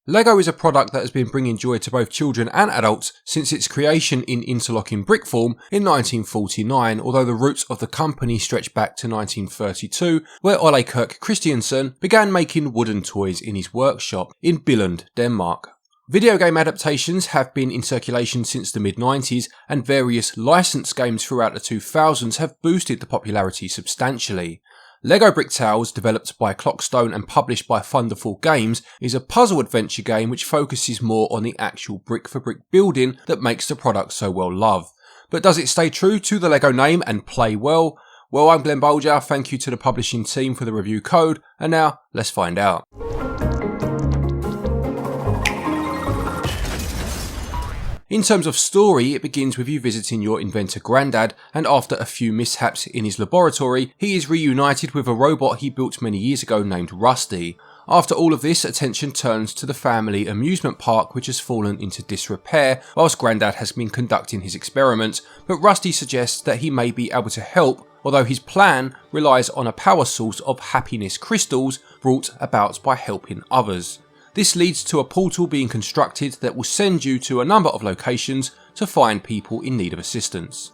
LEGO is a product that has been bringing joy to both children and adults since its creation in interlocking brick form in 1949, although the roots of the company stretch back to 1932, where Ole Kirk Christiansen began making wooden toys in his workshop in Billund, Denmark. Video game adaptations have been in circulation since the mid-90s, and various licensed games throughout the 2000s have boosted the popularity substantially. LEGO Bricktales, developed by Clockstone and published by Thunderful Games, is a puzzle adventure game which focuses more on the actual brick-for-brick building that makes the product so well loved. But does it stay true to the LEGO name and play well? Well, I'm Glen Bolger, thank you to the publishing team for the review code, and now let's find out. In terms of story, it begins with you visiting your inventor granddad, and after a few mishaps in his laboratory, he is reunited with a robot he built many years ago named Rusty. After all of this, attention turns to the family amusement park, which has fallen into disrepair whilst granddad has been conducting his experiments, but Rusty suggests that he may be able to help, although his plan relies on a power source of happiness crystals brought about by helping others. This leads to a portal being constructed that will send you to a number of locations to find people in need of assistance.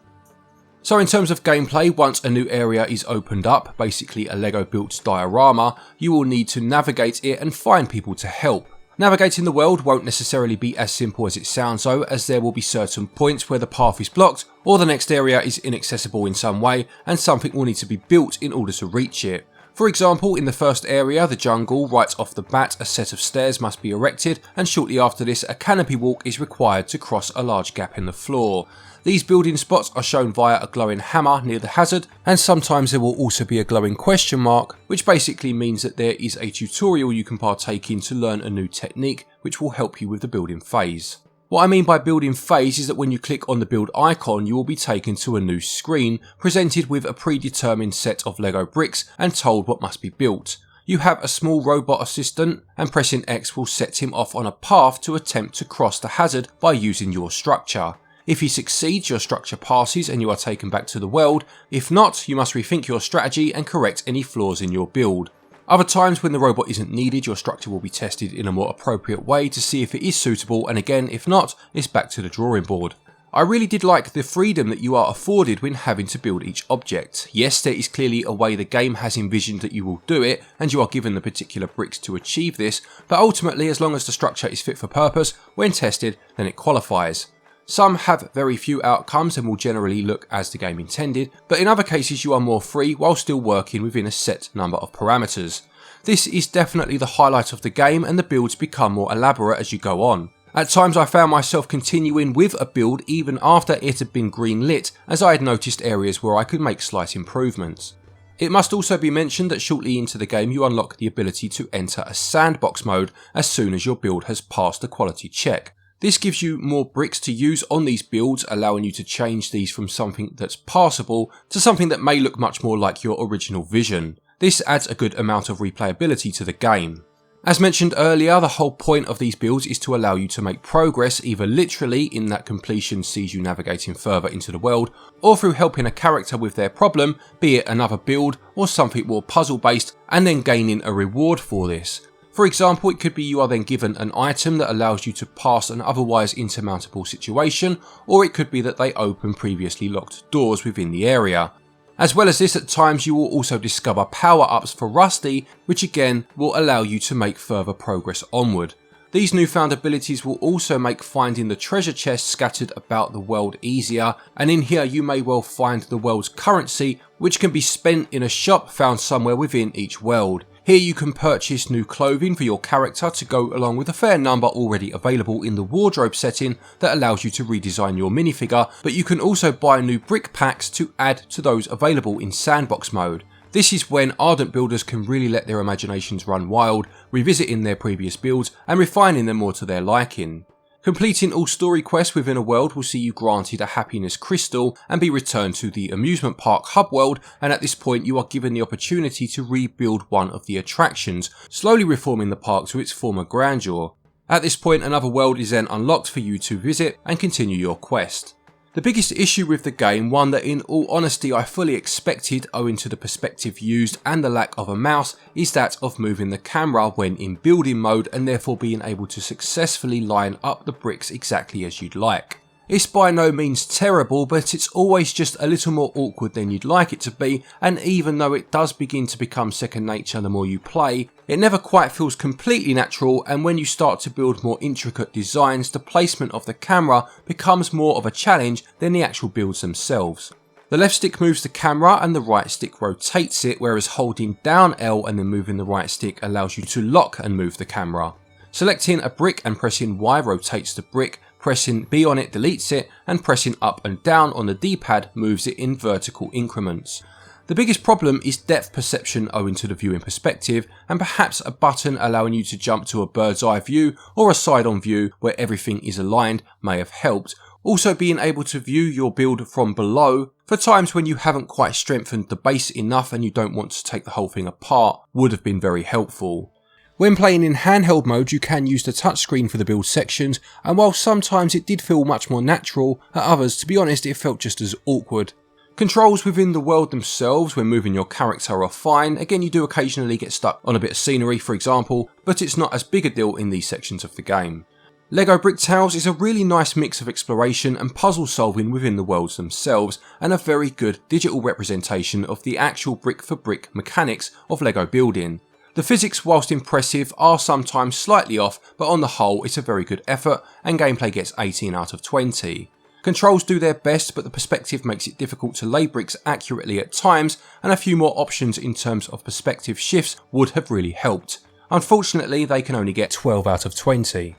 So in terms of gameplay, once a new area is opened up, basically a LEGO built diorama, you will need to navigate it and find people to help. Navigating the world won't necessarily be as simple as it sounds though, as there will be certain points where the path is blocked or the next area is inaccessible in some way and something will need to be built in order to reach it. For example, in the first area, the jungle, right off the bat a set of stairs must be erected, and shortly after this a canopy walk is required to cross a large gap in the floor. These building spots are shown via a glowing hammer near the hazard, and sometimes there will also be a glowing question mark, which basically means that there is a tutorial you can partake in to learn a new technique which will help you with the building phase. What I mean by building phase is that when you click on the build icon, you will be taken to a new screen, presented with a predetermined set of LEGO bricks and told what must be built. You have a small robot assistant, and pressing X will set him off on a path to attempt to cross the hazard by using your structure. If he succeeds, your structure passes and you are taken back to the world. If not, you must rethink your strategy and correct any flaws in your build. Other times when the robot isn't needed, your structure will be tested in a more appropriate way to see if it is suitable, and again, if not, it's back to the drawing board. I really did like the freedom that you are afforded when having to build each object. Yes, there is clearly a way the game has envisioned that you will do it, and you are given the particular bricks to achieve this, but ultimately as long as the structure is fit for purpose, when tested, then it qualifies. Some have very few outcomes and will generally look as the game intended, but in other cases you are more free while still working within a set number of parameters. This is definitely the highlight of the game, and the builds become more elaborate as you go on. At times I found myself continuing with a build even after it had been green lit, as I had noticed areas where I could make slight improvements. It must also be mentioned that shortly into the game you unlock the ability to enter a sandbox mode as soon as your build has passed the quality check. This gives you more bricks to use on these builds, allowing you to change these from something that's passable to something that may look much more like your original vision. This adds a good amount of replayability to the game. As mentioned earlier, the whole point of these builds is to allow you to make progress, either literally in that completion sees you navigating further into the world, or through helping a character with their problem, be it another build or something more puzzle based, and then gaining a reward for this. For example, it could be you are then given an item that allows you to pass an otherwise insurmountable situation, or it could be that they open previously locked doors within the area. As well as this, at times you will also discover power-ups for Rusty, which again will allow you to make further progress onward. These newfound abilities will also make finding the treasure chests scattered about the world easier, and in here you may well find the world's currency, which can be spent in a shop found somewhere within each world. Here you can purchase new clothing for your character to go along with a fair number already available in the wardrobe setting that allows you to redesign your minifigure, but you can also buy new brick packs to add to those available in sandbox mode. This is when ardent builders can really let their imaginations run wild, revisiting their previous builds and refining them more to their liking. Completing all story quests within a world will see you granted a happiness crystal and be returned to the amusement park hub world, and at this point you are given the opportunity to rebuild one of the attractions, slowly reforming the park to its former grandeur. At this point another world is then unlocked for you to visit and continue your quest. The biggest issue with the game, one that in all honesty I fully expected owing to the perspective used and the lack of a mouse, is that of moving the camera when in building mode and therefore being able to successfully line up the bricks exactly as you'd like. It's by no means terrible, but it's always just a little more awkward than you'd like it to be, and even though it does begin to become second nature the more you play, it never quite feels completely natural, and when you start to build more intricate designs, the placement of the camera becomes more of a challenge than the actual builds themselves. The left stick moves the camera and the right stick rotates it, whereas holding down L and then moving the right stick allows you to lock and move the camera. Selecting a brick and pressing Y rotates the brick, pressing B on it deletes it, and pressing up and down on the D-pad moves it in vertical increments. The biggest problem is depth perception owing to the viewing perspective, and perhaps a button allowing you to jump to a bird's eye view or a side-on view where everything is aligned may have helped. Also, being able to view your build from below for times when you haven't quite strengthened the base enough and you don't want to take the whole thing apart would have been very helpful. When playing in handheld mode, you can use the touchscreen for the build sections, and while sometimes it did feel much more natural, at others, to be honest, it felt just as awkward. Controls within the world themselves when moving your character are fine. Again, you do occasionally get stuck on a bit of scenery, for example, but it's not as big a deal in these sections of the game. LEGO Bricktales is a really nice mix of exploration and puzzle solving within the worlds themselves, and a very good digital representation of the actual brick for brick mechanics of LEGO building. The physics, whilst impressive, are sometimes slightly off, but on the whole it's a very good effort, and gameplay gets 18 out of 20. Controls do their best, but the perspective makes it difficult to lay bricks accurately at times, and a few more options in terms of perspective shifts would have really helped. Unfortunately, they can only get 12 out of 20.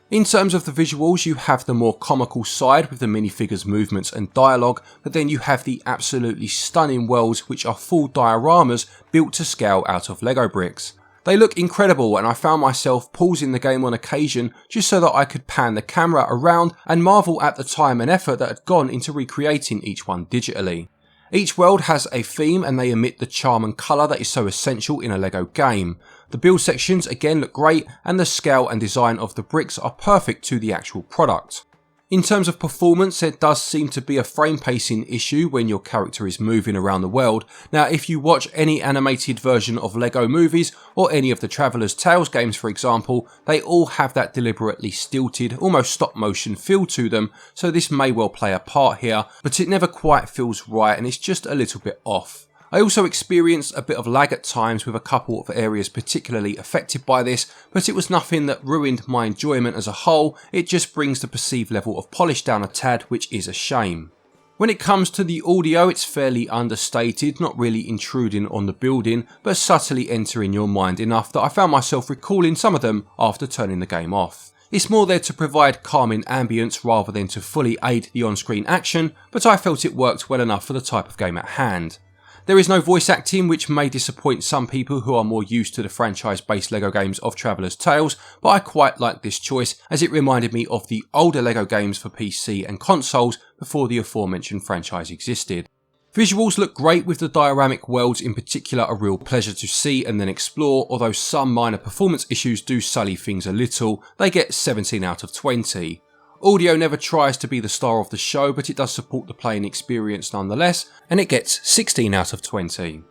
In terms of the visuals, you have the more comical side with the minifigures' movements and dialogue, but then you have the absolutely stunning worlds which are full dioramas built to scale out of LEGO bricks. They look incredible, and I found myself pausing the game on occasion just so that I could pan the camera around and marvel at the time and effort that had gone into recreating each one digitally. Each world has a theme and they emit the charm and colour that is so essential in a LEGO game. The build sections again look great, and the scale and design of the bricks are perfect to the actual product. In terms of performance, there does seem to be a frame pacing issue when your character is moving around the world. Now, if you watch any animated version of LEGO movies or any of the Traveller's Tales games for example, they all have that deliberately stilted, almost stop motion feel to them, so this may well play a part here, but it never quite feels right and it's just a little bit off. I also experienced a bit of lag at times with a couple of areas particularly affected by this, but it was nothing that ruined my enjoyment as a whole. It just brings the perceived level of polish down a tad, which is a shame. When it comes to the audio, it's fairly understated, not really intruding on the building, but subtly entering your mind enough that I found myself recalling some of them after turning the game off. It's more there to provide calming ambience rather than to fully aid the on-screen action, but I felt it worked well enough for the type of game at hand. There is no voice acting, which may disappoint some people who are more used to the franchise-based LEGO games of Traveller's Tales, but I quite like this choice as it reminded me of the older LEGO games for PC and consoles before the aforementioned franchise existed. Visuals look great, with the dioramic worlds in particular a real pleasure to see and then explore, although some minor performance issues do sully things a little. They get 17 out of 20. Audio never tries to be the star of the show, but it does support the playing experience nonetheless, and it gets 16 out of 20.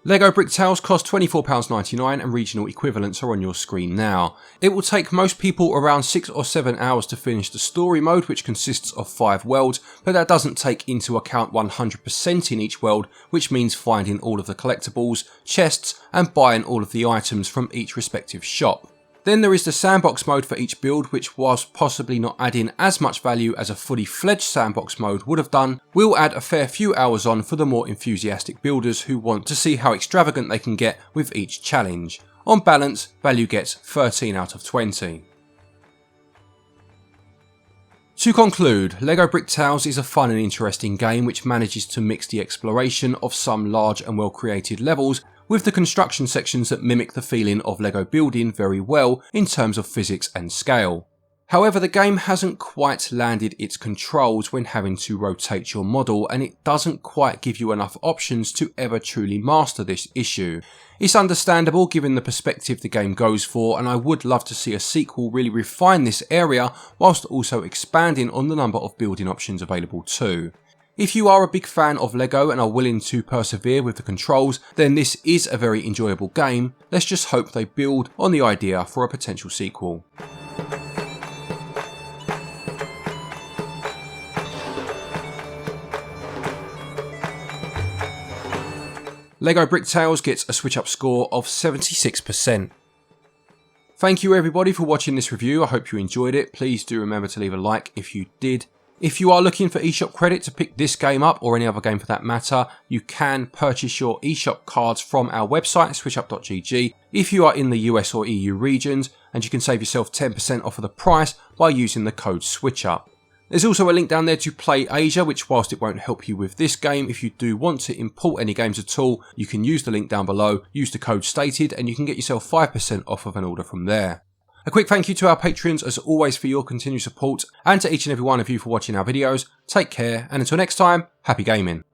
LEGO Bricktales cost £24.99 and regional equivalents are on your screen now. It will take most people around 6 or 7 hours to finish the story mode, which consists of 5 worlds, but that doesn't take into account 100% in each world, which means finding all of the collectibles, chests, and buying all of the items from each respective shop. Then there is the sandbox mode for each build, which, whilst possibly not adding as much value as a fully fledged sandbox mode would have done, will add a fair few hours on for the more enthusiastic builders who want to see how extravagant they can get with each challenge. On balance, value gets 13 out of 20. To conclude, LEGO Bricktales is a fun and interesting game which manages to mix the exploration of some large and well created levels with the construction sections that mimic the feeling of LEGO building very well in terms of physics and scale. However, the game hasn't quite landed its controls when having to rotate your model, and it doesn't quite give you enough options to ever truly master this issue. It's understandable given the perspective the game goes for, and I would love to see a sequel really refine this area whilst also expanding on the number of building options available too. If you are a big fan of LEGO and are willing to persevere with the controls, then this is a very enjoyable game. Let's just hope they build on the idea for a potential sequel. LEGO Bricktales gets a SwitchUp score of 76%. Thank you everybody for watching this review. I hope you enjoyed it. Please do remember to leave a like if you did. If you are looking for eShop credit to pick this game up, or any other game for that matter, you can purchase your eShop cards from our website, switchup.gg, if you are in the US or EU regions, and you can save yourself 10% off of the price by using the code SwitchUp. There's also a link down there to Play Asia, which whilst it won't help you with this game, if you do want to import any games at all, you can use the link down below, use the code stated, and you can get yourself 5% off of an order from there. A quick thank you to our patrons as always for your continued support, and to each and every one of you for watching our videos. Take care, and until next time, happy gaming.